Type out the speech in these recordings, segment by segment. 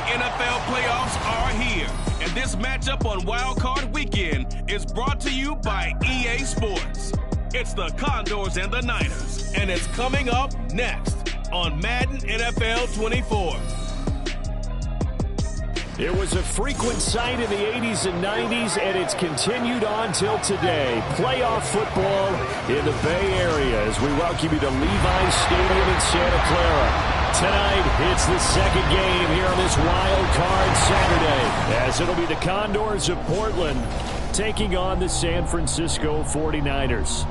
NFL playoffs are here, and this matchup on Wild Card Weekend is brought to you by EA Sports. It's the Condors and the Niners, and it's coming up next on Madden NFL 24. It was a frequent sight in the 80s and 90s, and it's continued on till today. Playoff football in the Bay Area as we welcome you to Levi's Stadium in Santa Clara. Tonight, it's the second game here on this Wild Card Saturday, as it'll be the Condors of Portland taking on the San Francisco 49ers.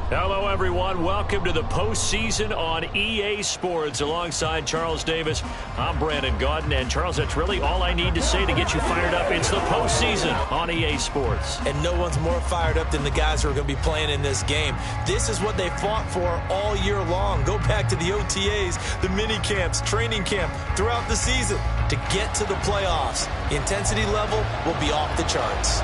Hello, everyone. Welcome to the postseason on EA Sports. Alongside Charles Davis, I'm Brandon Gaudin. And, Charles, that's really all I need to say to get you fired up. It's the postseason on EA Sports. And no one's more fired up than the guys who are going to be playing in this game. This is what they fought for all year long. Go back to the OTAs, the mini camps, training camp, throughout the season to get to the playoffs. The intensity level will be off the charts.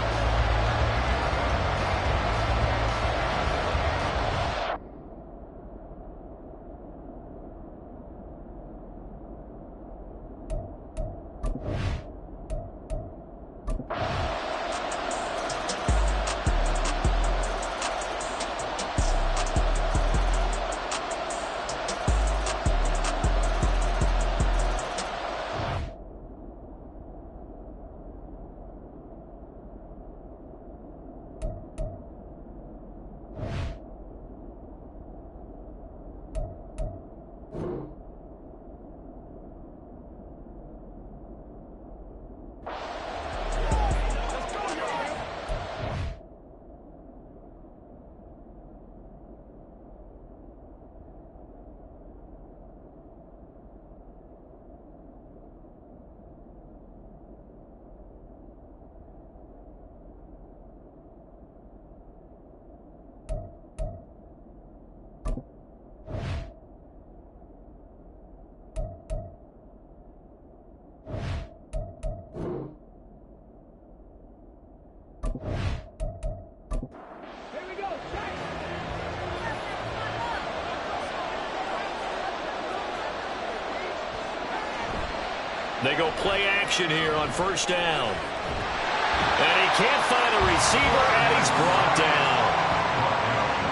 They go play action here on first down. And he can't find a receiver, and he's brought down.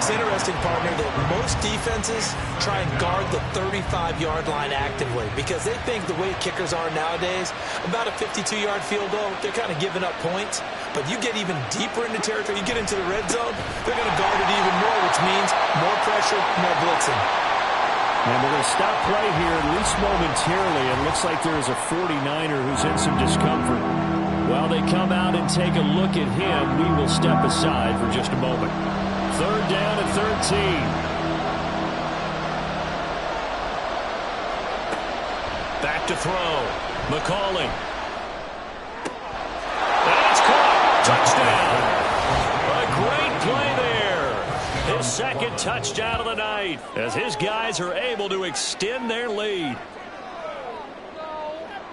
It's interesting, partner, that most defenses try and guard the 35-yard line actively because they think the way kickers are nowadays, about a 52-yard field goal, they're kind of giving up points. But you get even deeper into territory, you get into the red zone, they're going to guard it even more, which means more pressure, more blitzing. And we're going to stop play here, at least momentarily. It looks like there is a 49er who's in some discomfort. While they come out and take a look at him, we will step aside for just a moment. Third down and 13. Back to throw. McCauley. And it's caught. Touchdown. A great play there. His second touchdown of the night as his guys are able to extend their lead.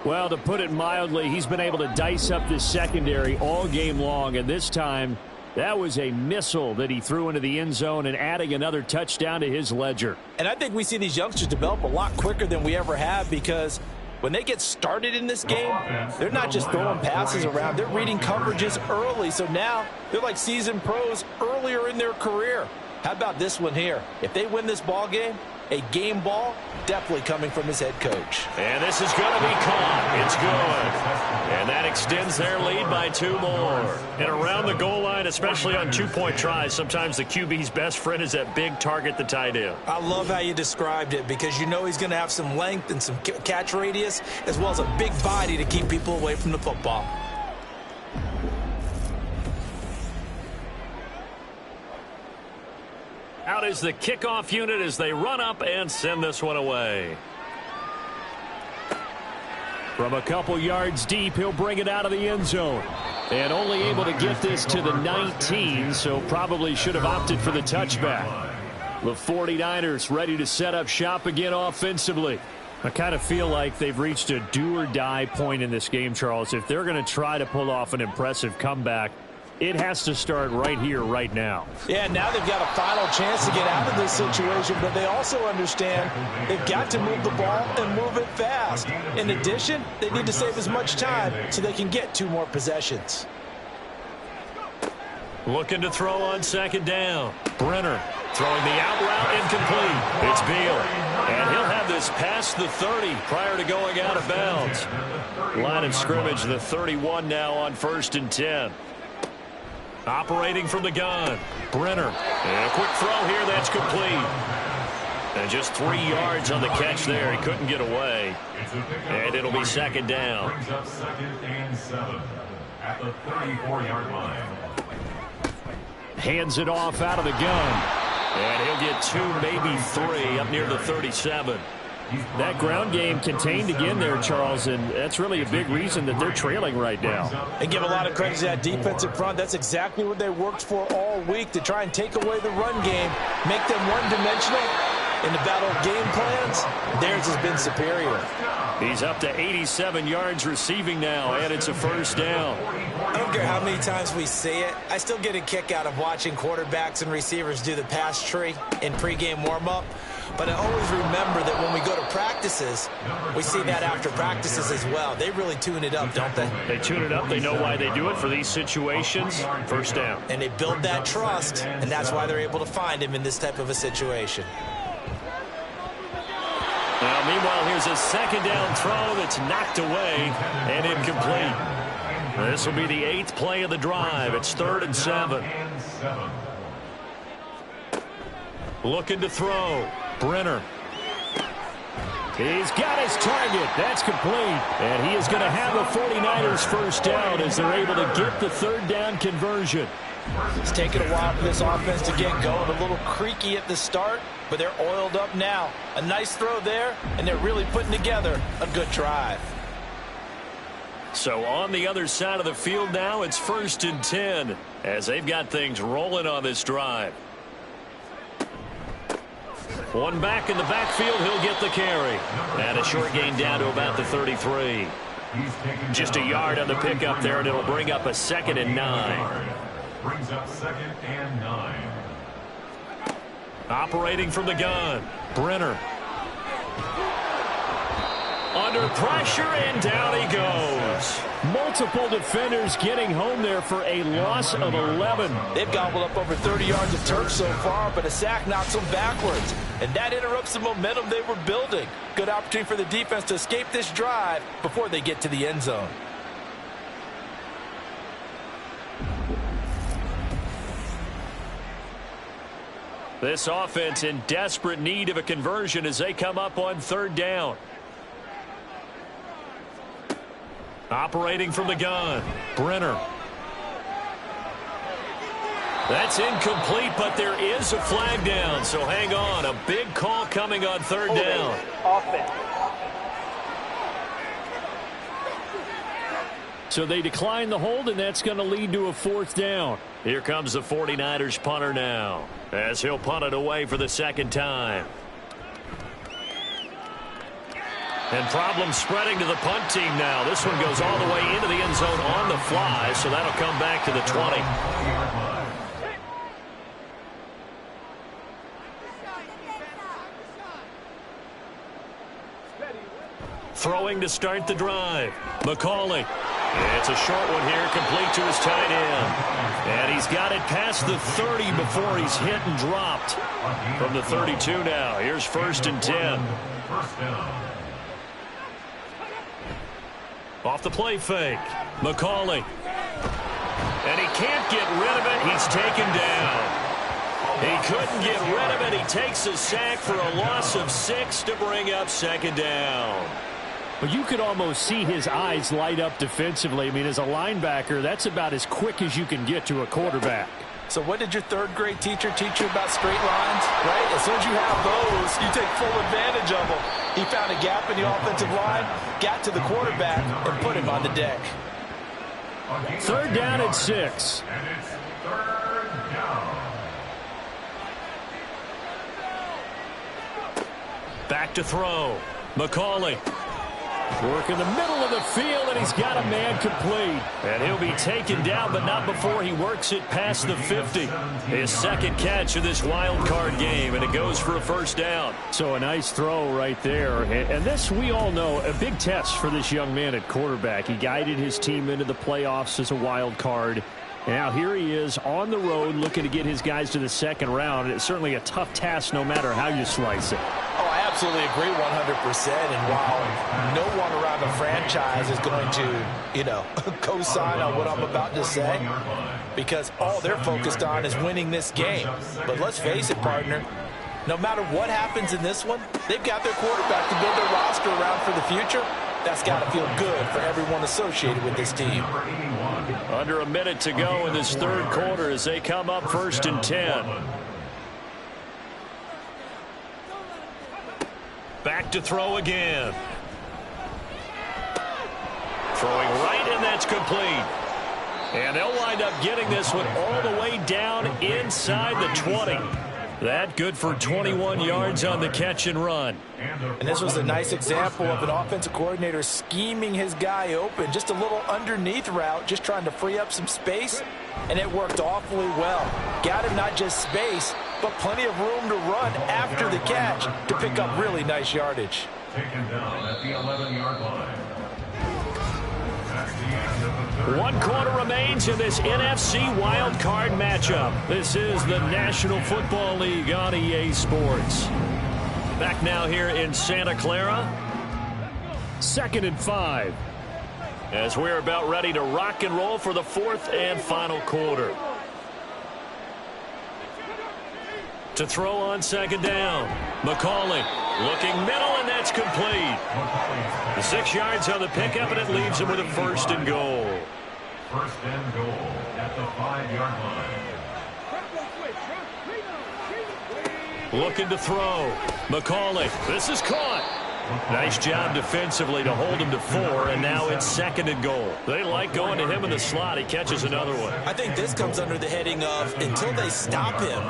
Well, to put it mildly, he's been able to dice up this secondary all game long, and this time that was a missile that he threw into the end zone and adding another touchdown to his ledger. And I think we see these youngsters develop a lot quicker than we ever have because when they get started in this game, they're not just throwing passes around. They're reading coverages early. So now they're like seasoned pros earlier in their career. How about this one here? If they win this ball game, a game ball definitely coming from his head coach. And this is going to be caught. It's good. And that extends their lead by 2 more. And around the goal line, especially on two-point tries, sometimes the QB's best friend is that big target, the tight end. I love how you described it because you know he's going to have some length and some catch radius as well as a big body to keep people away from the football. Out is the kickoff unit as they run up and send this one away. From a couple yards deep, he'll bring it out of the end zone. And only able to get this to the 19, so probably should have opted for the touchback. The 49ers ready to set up shop again offensively. I kind of feel like they've reached a do-or-die point in this game, Charles. If they're going to try to pull off an impressive comeback, It has to start right here, right now. Yeah, now they've got a final chance to get out of this situation, but they also understand they've got to move the ball and move it fast. In addition, they need to save as much time so they can get 2 more possessions. Looking to throw on second down. Brenner throwing the out route incomplete. It's Beal. And he'll have this past the 30 prior to going out of bounds. Line of scrimmage, the 31 now on 1st and 10. Operating from the gun. Brenner. And a quick throw here that's complete. And just 3 yards on the catch there. He couldn't get away. And it'll be second down. Brings up 2nd and 7 at the 34-yard line. Hands it off out of the gun. And he'll get 2, maybe 3 up near the 37. That ground game contained again there, Charles, and that's really a big reason that they're trailing right now. They give a lot of credit to that defensive front. That's exactly what they worked for all week, to try and take away the run game, make them one-dimensional. In the battle of game plans, theirs has been superior. He's up to 87 yards receiving now, and it's a 1st down. I don't care how many times we see it. I still get a kick out of watching quarterbacks and receivers do the pass tree in pregame warm-up. But I always remember that when we go to practices, we see that after practices as well. They really tune it up, don't they? They tune it up. They know why they do it for these situations. 1st down. And they build that trust, and that's why they're able to find him in this type of a situation. Now, meanwhile, here's a 2nd down throw that's knocked away and incomplete. This will be the 8th play of the drive. It's 3rd and 7. Looking to throw. Brenner. He's got his target. That's complete. And he is going to have a 49ers 1st down as they're able to get the 3rd down conversion. It's taken a while for this offense to get going. A little creaky at the start, but they're oiled up now. A nice throw there, and they're really putting together a good drive. So on the other side of the field now, it's 1st and 10 as they've got things rolling on this drive. One back in the backfield, he'll get the carry. And a short gain down to about the 33. Just a yard on the pickup there, and it'll bring up a 2nd and 9. Brings up 2nd and 9. Operating from the gun. Brenner. Under pressure, and down he goes. Multiple defenders getting home there for a loss of 11. They've gobbled up over 30 yards of turf so far, but a sack knocks them backwards. And that interrupts the momentum they were building. Good opportunity for the defense to escape this drive before they get to the end zone. This offense in desperate need of a conversion as they come up on 3rd down. Operating from the gun. Brenner. That's incomplete, but there is a flag down, so hang on. A big call coming on 3rd down. Offense. So they decline the hold, and that's going to lead to a 4th down. Here comes the 49ers punter now, as he'll punt it away for the 2nd time. And problems spreading to the punt team now. This one goes all the way into the end zone on the fly, so that'll come back to the 20. Throwing to start the drive. McCauley. It's a short one here, complete to his tight end. And he's got it past the 30 before he's hit and dropped. From the 32 now. Here's 1st and 10. Off the play fake. McCauley. And he can't get rid of it. He's taken down. He couldn't get rid of it. He takes a sack for a loss of 6 to bring up 2nd down. But you could almost see his eyes light up defensively. I mean, as a linebacker, that's about as quick as you can get to a quarterback. So what did your 3rd grade teacher teach you about straight lines, right? As soon as you have those, you take full advantage of them. He found a gap in the offensive line, got to the quarterback, and put him on the deck. 3rd down at 6. And it's 3rd down. Back to throw. McCauley. Work in the middle of the field, and he's got a man complete. And he'll be taken down, but not before he works it past the 50. His second catch of this wild card game, and it goes for a first down. So a nice throw right there. And this, we all know, a big test for this young man at quarterback. He guided his team into the playoffs as a wild card. And now here he is on the road looking to get his guys to the second round. It's certainly a tough task no matter how you slice it. Oh, I absolutely agree 100%. And while no one around the franchise is going to, co-sign on what I'm about to say, because all they're focused on is winning this game. But let's face it, partner, no matter what happens in this one, they've got their quarterback to build their roster around for the future. That's got to feel good for everyone associated with this team. Under a minute to go in this third quarter as they come up 1st and 10. Back to throw again. Throwing right, and that's complete. And they'll wind up getting this one all the way down inside the 20. That good for 21 yards on the catch and run. And this was a nice example of an offensive coordinator scheming his guy open. Just a little underneath route, just trying to free up some space. And it worked awfully well. Got him not just space, but plenty of room to run after the catch to pick up really nice yardage. Taken down at the 11-yard line. 1 quarter remains in this NFC wildcard matchup. This is the National Football League on EA Sports. Back now here in Santa Clara. 2nd and 5. As we're about ready to rock and roll for the 4th and final quarter. To throw on 2nd down. McCauley looking middle, and that's complete. The 6 yards on the pickup, and it leaves him with a 1st and goal. 1st and goal at the 5-yard line. Looking to throw. McCauley. This is caught. Nice job defensively to hold him to 4, and now it's 2nd and goal. They like going to him in the slot. He catches another one. I think this comes under the heading of until they stop him,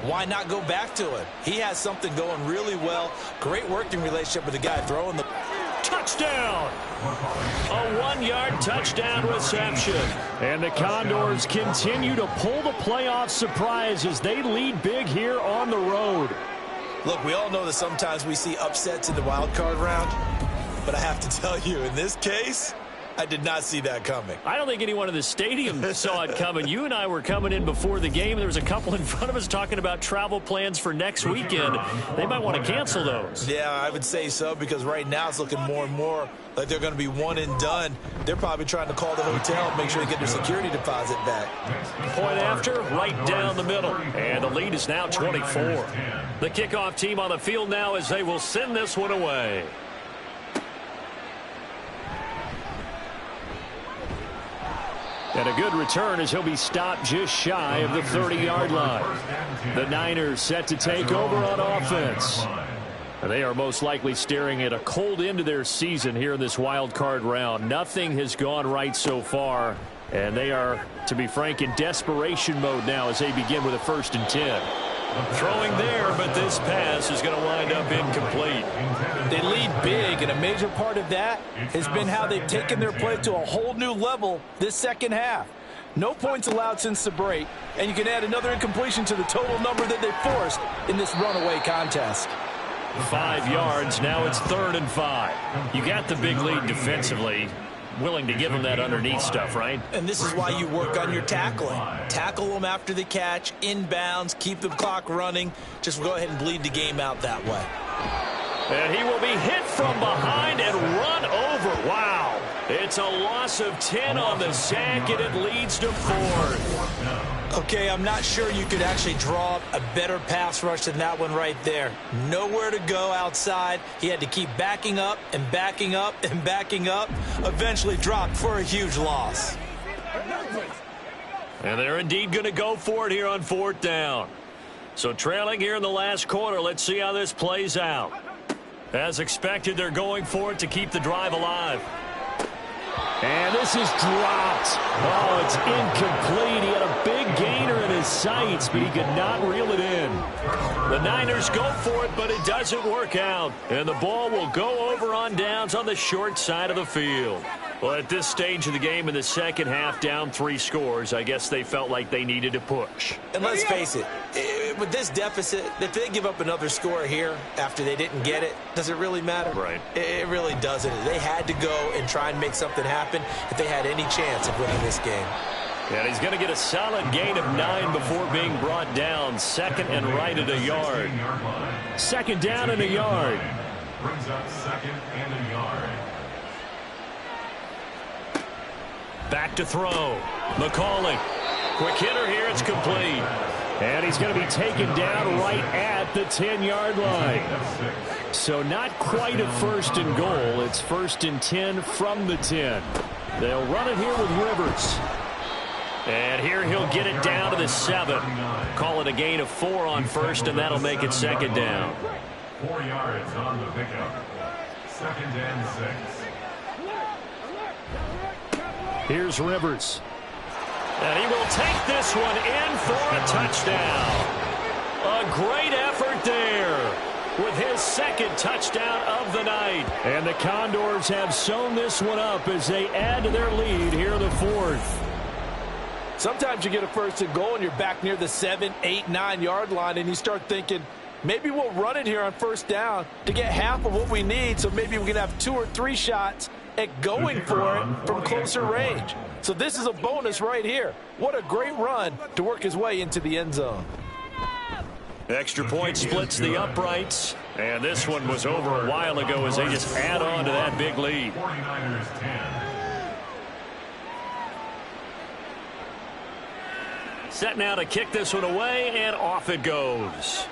why not go back to him? He has something going really well. Great working relationship with the guy throwing the touchdown. A 1-yard touchdown reception. And the Condors continue to pull the playoff surprise as they lead big here on the road. Look, we all know that sometimes we see upsets in the wild card round, but I have to tell you, in this case, I did not see that coming. I don't think anyone in the stadium saw it coming. You and I were coming in before the game. There was a couple in front of us talking about travel plans for next weekend. They might want to cancel those. Yeah, I would say so, because right now it's looking more and more like they're going to be one and done. They're probably trying to call the hotel and make sure they get their security deposit back. Point after, right down the middle. And the lead is now 24. The kickoff team on the field now as they will send this one away. And a good return as he'll be stopped just shy of the 30-yard line. The Niners set to take over on offense. And they are most likely staring at a cold end to their season here in this wild card round. Nothing has gone right so far. And they are, to be frank, in desperation mode now as they begin with a 1st and 10. Throwing there, but this pass is going to wind up incomplete. They lead big, and a major part of that has been how they've taken their play to a whole new level this second half. No points allowed since the break, and you can add another incompletion to the total number that they forced in this runaway contest. 5 yards, now it's 3rd and 5. You got the big lead defensively. Willing to give them that underneath stuff, right? And this is why you work on your tackling. Tackle them after the catch, inbounds, keep the clock running. Just go ahead and bleed the game out that way. And he will be hit from behind and run over. Wow. It's a loss of 10 on the sack, and it leads to 4th. Okay, I'm not sure you could actually draw up a better pass rush than that one right there. Nowhere to go outside. He had to keep backing up and backing up and backing up. Eventually dropped for a huge loss. And they're indeed going to go for it here on 4th down. So trailing here in the last quarter, let's see how this plays out. As expected, they're going for it to keep the drive alive. And this is dropped. Oh, it's incomplete. He had a big gainer in his sights, but he could not reel it in. The Niners go for it, but it doesn't work out. And the ball will go over on downs on the short side of the field. Well, at this stage of the game in the second half, down 3 scores, I guess they felt like they needed to push. And let's face it, with this deficit, if they give up another score here after they didn't get it, does it really matter? Right. It really doesn't. They had to go and try and make something happen if they had any chance of winning this game. And he's going to get a solid gain of 9 before being brought down. Second and right at a yard. Second down and a yard. Brings up second and a yard. Back to throw. McCauley. Quick hitter here. It's complete. And he's going to be taken down right at the 10-yard line. So not quite a first and goal. It's first and 10 from the 10. They'll run it here with Rivers. And here he'll get it down to the 7. Call it a gain of 4 on first, and that'll make it second down. 4 yards on the pickup. Second and 6. Here's Rivers. And he will take this one in for a touchdown. A great effort there with his second touchdown of the night. And the Condors have sewn this one up as they add to their lead here in the 4th. Sometimes you get a first and goal and you're back near the 7, 8, 9-yard line and you start thinking, maybe we'll run it here on first down to get half of what we need, so maybe we can have 2 or 3 shots at going for it from closer range. So this is a bonus right here. What a great run to work his way into the end zone. Extra point splits the uprights. And this one was over a while ago as they just add on to that big lead. 49ers 10. Set now to kick this one away, and off it goes.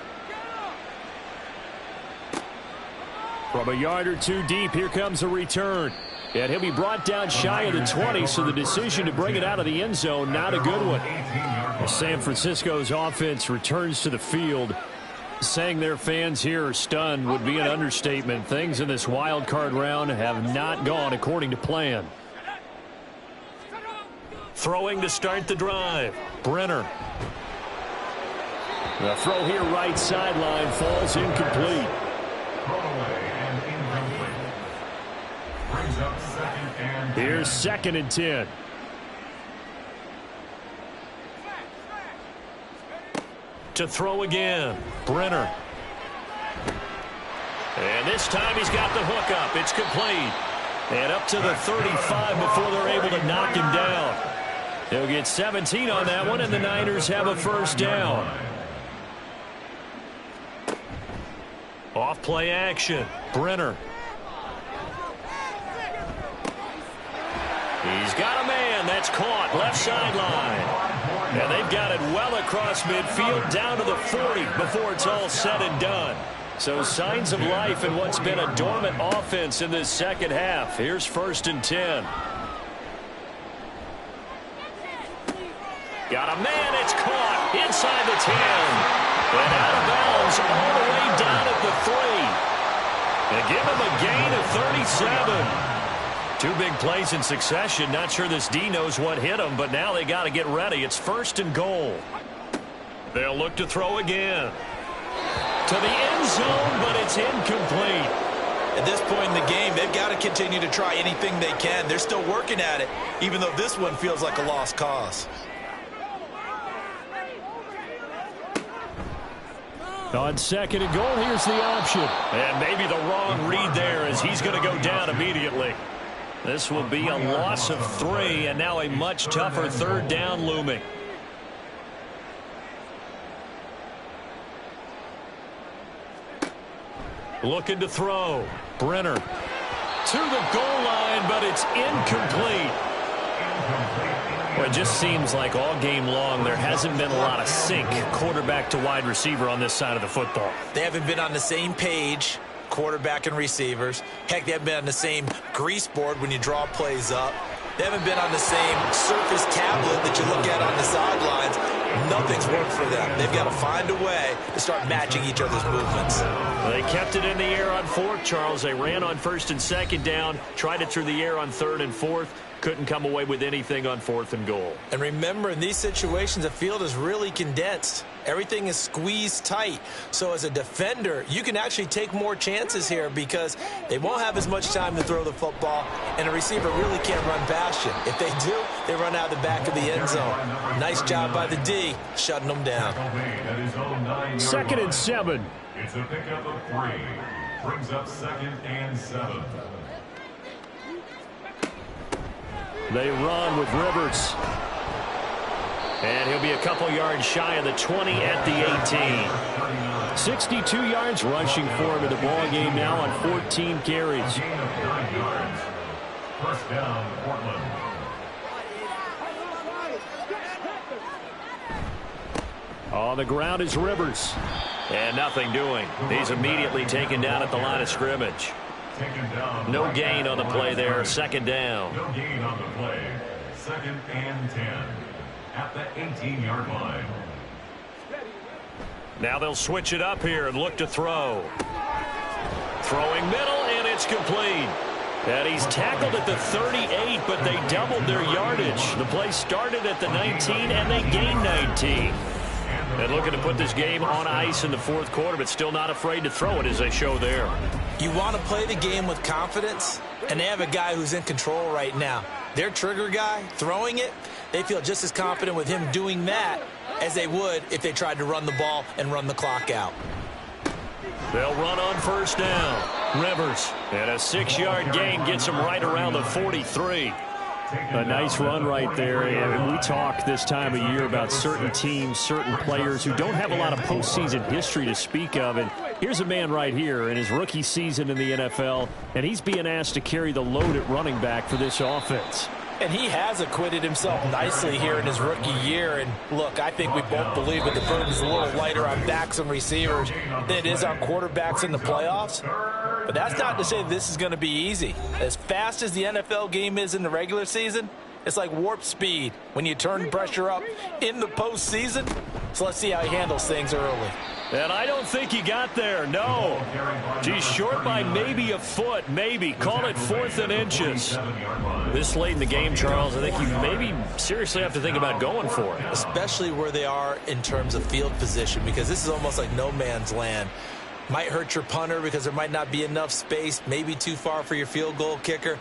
From a yard or 2 deep, here comes a return. And he'll be brought down shy of the 20, so the decision to bring it out of the end zone, not a good one. San Francisco's offense returns to the field. Saying their fans here are stunned would be an understatement. Things in this wild card round have not gone according to plan. Throwing to start the drive. Brenner. The throw here right sideline falls incomplete. Throwaway and incomplete. Brings up second and 10. Here's second and 10. To throw again. Brenner. And this time he's got the hook up. It's complete. And up to the 35 before they're able to knock him down. They'll get 17 on that one, and the Niners have a first down. Off play action. Brenner. He's got a man. That's caught. Left sideline. And they've got it well across midfield down to the 40 before it's all said and done. So signs of life in what's been a dormant offense in this second half. Here's first and 10. Got a man. It's caught inside the 10. And out of bounds all the way down at the 3. And give him a gain of 37. 2 big plays in succession. Not sure this D knows what hit him, but now they got to get ready. It's first and goal. They'll look to throw again. To the end zone, but it's incomplete. At this point in the game, they've got to continue to try anything they can. They're still working at it, even though this one feels like a lost cause. On second and goal, here's the option. And maybe the wrong read there as he's going to go down immediately. This will be a loss of 3, and now a much tougher third down looming. Looking to throw. Brenner to the goal line, but it's incomplete. Well, it just seems like all game long there hasn't been a lot of sync quarterback to wide receiver on this side of the football. They haven't been on the same page, quarterback and receivers. Heck, they haven't been on the same grease board when you draw plays up. They haven't been on the same Surface tablet that you look at on the sidelines. Nothing's worked for them. They've got to find a way to start matching each other's movements. They kept it in the air on 4th, Charles. They ran on 1st and 2nd down, tried it through the air on 3rd and 4th. couldn't come away with anything on 4th and goal. And remember, in these situations, the field is really condensed. Everything is squeezed tight. So as a defender, you can actually take more chances here because they won't have as much time to throw the football, and a receiver really can't run past you. If they do, they run out the back of the end zone. Nice job by the D, shutting them down. 2nd and 7. It's a pickup of 3. Brings up 2nd and 7. They run with Rivers. And he'll be a couple yards shy of the 20 at the 18. 62 yards rushing for him in the ball game now on 14 carries. Gain of 9 yards. First down, Portland. On the ground is Rivers. And nothing doing. He's immediately taken down at the line of scrimmage. No gain on the play there. 2nd down. No gain on the play. 2nd and 10 at the 18-yard line. Now they'll switch it up here and look to throw. Throwing middle, and it's complete. And he's tackled at the 38, but they doubled their yardage. The play started at the 19, and they gained 19. And looking to put this game on ice in the 4th quarter, but still not afraid to throw it as they show there. You want to play the game with confidence, and they have a guy who's in control right now. Their trigger guy, throwing it, they feel just as confident with him doing that as they would if they tried to run the ball and run the clock out. They'll run on 1st down. Rivers, and a 6-yard gain gets him right around the 43. A nice run right there. And we talk this time of year about certain teams, certain players who don't have a lot of postseason history to speak of. And here's a man right here in his rookie season in the NFL, and he's being asked to carry the load at running back for this offense. And he has acquitted himself nicely here in his rookie year. And look, I think we both believe that the burden's a little lighter on backs and receivers than it is on quarterbacks in the playoffs. But that's not to say this is going to be easy. As fast as the NFL game is in the regular season, it's like warp speed when you turn pressure up in the postseason. So let's see how he handles things early. And I don't think he got there, no. He's short by maybe a foot, maybe. Call it 4th and inches. This late in the game, Charles, I think you maybe seriously have to think about going for it. Especially where they are in terms of field position, because this is almost like no man's land. Might hurt your punter because there might not be enough space, maybe too far for your field goal kicker.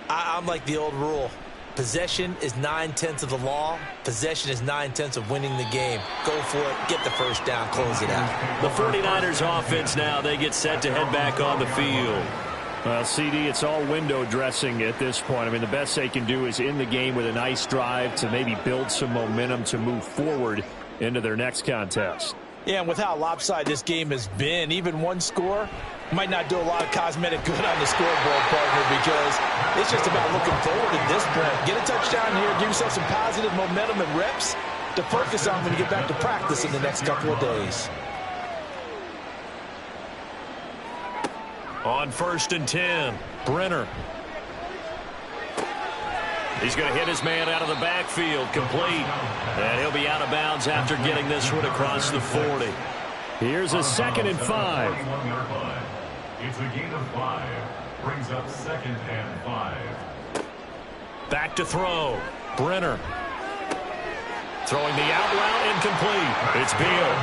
I'm like the old rule. Possession is 9/10 of the law. Possession is 9/10 of winning the game. Go for it. Get the first down. Close it out. The 49ers offense now, they get set to head back on the field. Well, CD, it's all window dressing at this point. I mean, the best they can do is in the game with a nice drive to maybe build some momentum to move forward into their next contest. Yeah, and with how lopsided this game has been, even one score might not do a lot of cosmetic good on the scoreboard, partner, because it's just about looking forward at this point. Get a touchdown here, give yourself some positive momentum and reps to focus on when you get back to practice in the next couple of days. On 1st and 10, Brenner. He's going to hit his man out of the backfield, complete. And he'll be out of bounds after getting this one across the 40. Here's a 2nd and 5. It's a gain of 5. Brings up 2nd and 5. Back to throw. Brenner. Throwing the out route, incomplete. It's Beal.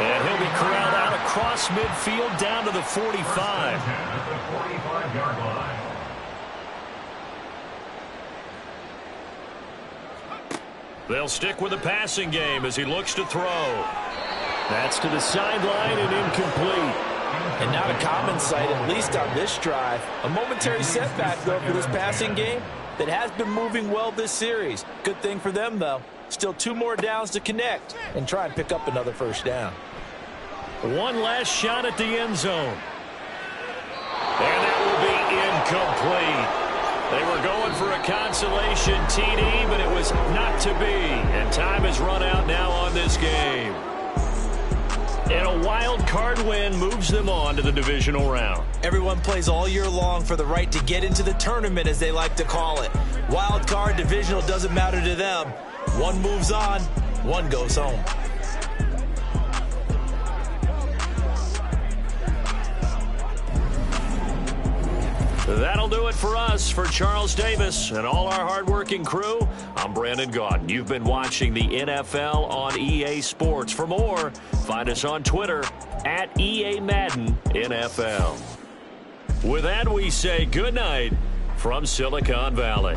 And he'll be corralled out across midfield down to the 45. At the 45-yard line. They'll stick with the passing game as he looks to throw. That's to the sideline and incomplete. And not a common sight, at least on this drive. A momentary setback, though, for this passing game that has been moving well this series. Good thing for them, though. Still 2 more downs to connect and try and pick up another first down. One last shot at the end zone. And that will be incomplete. They were going for a consolation TD, but it was not to be. And time has run out now on this game. And a wild card win moves them on to the divisional round. Everyone plays all year long for the right to get into the tournament, as they like to call it. Wild card, divisional, doesn't matter to them. One moves on, one goes home. That'll do it for us. For Charles Davis and all our hardworking crew, I'm Brandon Gaudin. You've been watching the NFL on EA Sports. For more, find us on Twitter at EA Madden NFL. With that, we say good night from Silicon Valley.